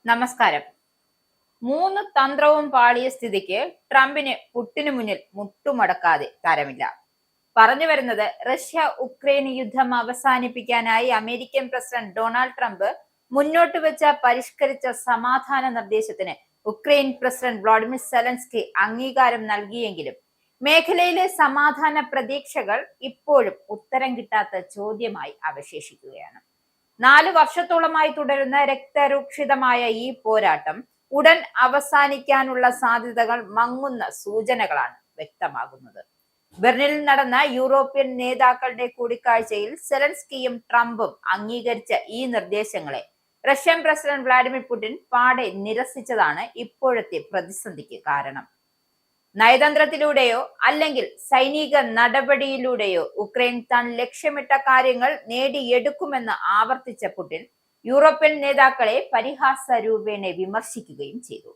നമസ്കാരം. മൂന്ന് തന്ത്രവും പാളിയ സ്ഥിതിക്ക് ട്രംപിന് പുട്ടിനു മുന്നിൽ മുട്ടുമടക്കാതെ തരമില്ല. പറഞ്ഞു വരുന്നത്, റഷ്യ ഉക്രൈൻ യുദ്ധം അവസാനിപ്പിക്കാനായി അമേരിക്കൻ പ്രസിഡന്റ് ഡൊണാൾഡ് ട്രംപ് മുന്നോട്ട് വെച്ച പരിഷ്കരിച്ച സമാധാന നിർദ്ദേശത്തിന് ഉക്രൈൻ പ്രസിഡന്റ് വ്ളാഡിമിർ സെലൻസ്കി അംഗീകാരം നൽകിയെങ്കിലും മേഖലയിലെ സമാധാന പ്രതീക്ഷകൾ ഇപ്പോഴും ഉത്തരം കിട്ടാത്ത ചോദ്യമായി അവശേഷിക്കുകയാണ്. 4 വർഷത്തോളമായി തുടരുന്ന രക്തരൂക്ഷിതമായ ഈ പോരാട്ടം ഉടൻ അവസാനിക്കാനുള്ള സാധ്യതകൾ മങ്ങുന്ന സൂചനകളാണ് വ്യക്തമാകുന്നത്. ബെർലിനിൽ നടന്ന യൂറോപ്യൻ നേതാക്കളുടെ കൂടിക്കാഴ്ചയിൽ സെലൻസ്കിയും ട്രംപും അംഗീകരിച്ച ഈ നിർദ്ദേശങ്ങളെ റഷ്യൻ പ്രസിഡന്റ് വ്ളാഡിമിർ പുടിൻ പാടെ നിരസിച്ചതാണ് ഇപ്പോഴത്തെ പ്രതിസന്ധിക്ക് കാരണം. നയതന്ത്രത്തിലൂടെയോ അല്ലെങ്കിൽ സൈനിക നടപടിയിലൂടെയോ ഉക്രൈൻ താൻ ലക്ഷ്യമിട്ട കാര്യങ്ങൾ നേടിയെടുക്കുമെന്ന് ആവർത്തിച്ച പുടിൻ യൂറോപ്യൻ നേതാക്കളെ പരിഹാസ രൂപേണ വിമർശിക്കുകയും ചെയ്തു.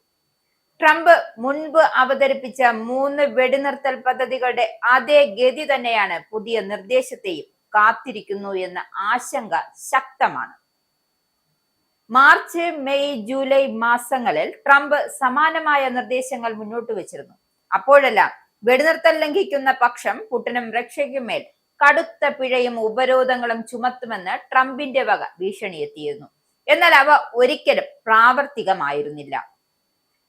ട്രംപ് മുൻപ് അവതരിപ്പിച്ച 3 വെടിനിർത്തൽ പദ്ധതികളുടെ അതേ ഗതി തന്നെയാണ് പുതിയ നിർദ്ദേശത്തെയും കാത്തിരിക്കുന്നു എന്ന ആശങ്ക ശക്തമാണ്. മാർച്ച്, മെയ്, ജൂലൈ മാസങ്ങളിൽ ട്രംപ് സമാനമായ നിർദ്ദേശങ്ങൾ മുന്നോട്ട് വെച്ചിരുന്നു. അപ്പോഴെല്ലാം വെടിനിർത്തൽ ലംഘിക്കുന്ന പക്ഷം പുടിനും റഷ്യയ്ക്കുമേൽ കടുത്ത പിഴയും ഉപരോധങ്ങളും ചുമത്തുമെന്ന് ട്രംപിന്റെ വക ഭീഷണിയെത്തിയിരുന്നു. എന്നാൽ അവ ഒരിക്കലും പ്രാവർത്തികമായിരുന്നില്ല.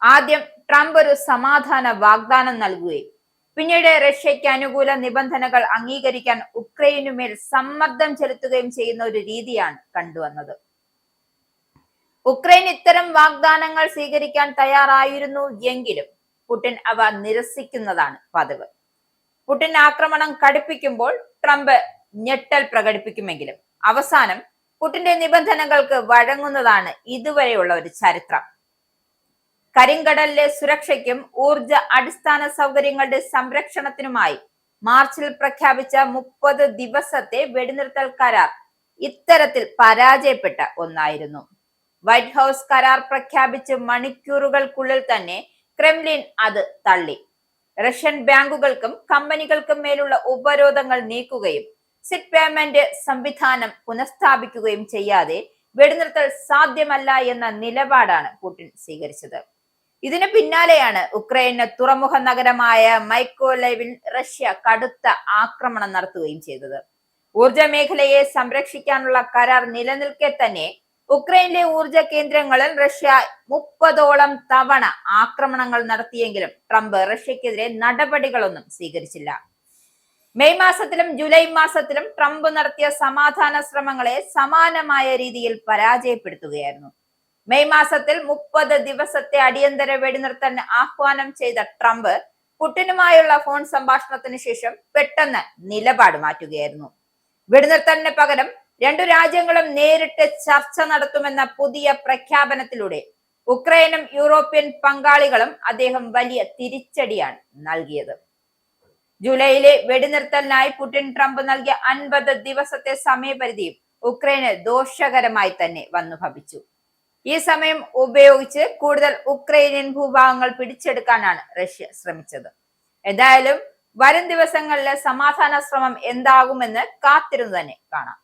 ആദ്യം ട്രംപ് ഒരു സമാധാന വാഗ്ദാനം നൽകുകയും പിന്നീട് റഷ്യയ്ക്ക് അനുകൂല നിബന്ധനകൾ അംഗീകരിക്കാൻ ഉക്രൈനുമേൽ സമ്മർദ്ദം ചെലുത്തുകയും ചെയ്യുന്ന ഒരു രീതിയാണ് കണ്ടുവന്നത്. ഉക്രൈൻ ഇത്തരം വാഗ്ദാനങ്ങൾ സ്വീകരിക്കാൻ തയ്യാറായിരുന്നു എങ്കിലും പുടിൻ അവ നിരസിക്കുന്നതാണ് പതിവ്. പുടിൻ ആക്രമണം കടുപ്പിക്കുമ്പോൾ ട്രംപ് ഞെട്ടൽ പ്രകടിപ്പിക്കുമെങ്കിലും അവസാനം പുടിന്റെ നിബന്ധനകൾക്ക് വഴങ്ങുന്നതാണ് ഇതുവരെയുള്ള ഒരു ചരിത്രം. കരിങ്കടലിലെ സുരക്ഷയ്ക്കും ഊർജ അടിസ്ഥാന സൗകര്യങ്ങളുടെ സംരക്ഷണത്തിനുമായി മാർച്ചിൽ പ്രഖ്യാപിച്ച 30 ദിവസത്തെ വെടിനിർത്തൽ കരാർ ഇത്തരത്തിൽ പരാജയപ്പെട്ട ഒന്നായിരുന്നു. വൈറ്റ് ഹൗസ് കരാർ പ്രഖ്യാപിച്ച് മണിക്കൂറുകൾക്കുള്ളിൽ തന്നെ ക്രെംലിൻ അത് തള്ളി. റഷ്യൻ ബാങ്കുകൾക്കും കമ്പനികൾക്കും മേലുള്ള ഉപരോധങ്ങൾ നീക്കുകയും സിറ്റ് പേയ്മെന്റ് സംവിധാനം പുനഃസ്ഥാപിക്കുകയും ചെയ്യാതെ വെടിനിർത്തൽ സാധ്യമല്ല എന്ന നിലപാടാണ് പുടിൻ സ്വീകരിച്ചത്. ഇതിനു പിന്നാലെയാണ് ഉക്രൈന് തുറമുഖ നഗരമായ മൈക്കോലൈവിൽ റഷ്യ കടുത്ത ആക്രമണം നടത്തുകയും ചെയ്തത്. ഊർജ മേഖലയെ സംരക്ഷിക്കാനുള്ള കരാർ നിലനിൽക്കെ തന്നെ ഉക്രൈനിലെ ഊർജ കേന്ദ്രങ്ങളിൽ റഷ്യ 30ഓളം തവണ ആക്രമണങ്ങൾ നടത്തിയെങ്കിലും ട്രംപ് റഷ്യക്കെതിരെ നടപടികളൊന്നും സ്വീകരിച്ചില്ല. മെയ് മാസത്തിലും ജൂലൈ മാസത്തിലും ട്രംപ് നടത്തിയ സമാധാന ശ്രമങ്ങളെ സമാനമായ രീതിയിൽ പരാജയപ്പെടുത്തുകയായിരുന്നു. മെയ് മാസത്തിൽ 30 ദിവസത്തെ അടിയന്തര വെടിനിർത്തലിന് ആഹ്വാനം ചെയ്ത ട്രംപ് പുടിനുമായുള്ള ഫോൺ സംഭാഷണത്തിന് ശേഷം പെട്ടെന്ന് നിലപാട് മാറ്റുകയായിരുന്നു. വെടിനിർത്തലിന് പകരം 2 രാജ്യങ്ങളും നേരിട്ട് ചർച്ച നടത്തുമെന്ന പുതിയ പ്രഖ്യാപനത്തിലൂടെ ഉക്രൈനും യൂറോപ്യൻ പങ്കാളികളും അദ്ദേഹം വലിയ തിരിച്ചടിയാണ് നൽകിയത്. ജൂലൈയിലെ വെടിനിർത്തലിനായി പുടിൻ ട്രംപ് നൽകിയ 50 ദിവസത്തെ സമയപരിധിയും ഉക്രൈന് ദോഷകരമായി തന്നെ വന്നു ഭവിച്ചു. ഈ സമയം ഉപയോഗിച്ച് കൂടുതൽ ഉക്രൈനിയൻ ഭൂഭാഗങ്ങൾ പിടിച്ചെടുക്കാനാണ് റഷ്യ ശ്രമിച്ചത്. എന്തായാലും വരും ദിവസങ്ങളിലെ സമാധാന ശ്രമം എന്താകുമെന്ന് കാത്തിരുന്നു തന്നെ കാണാം.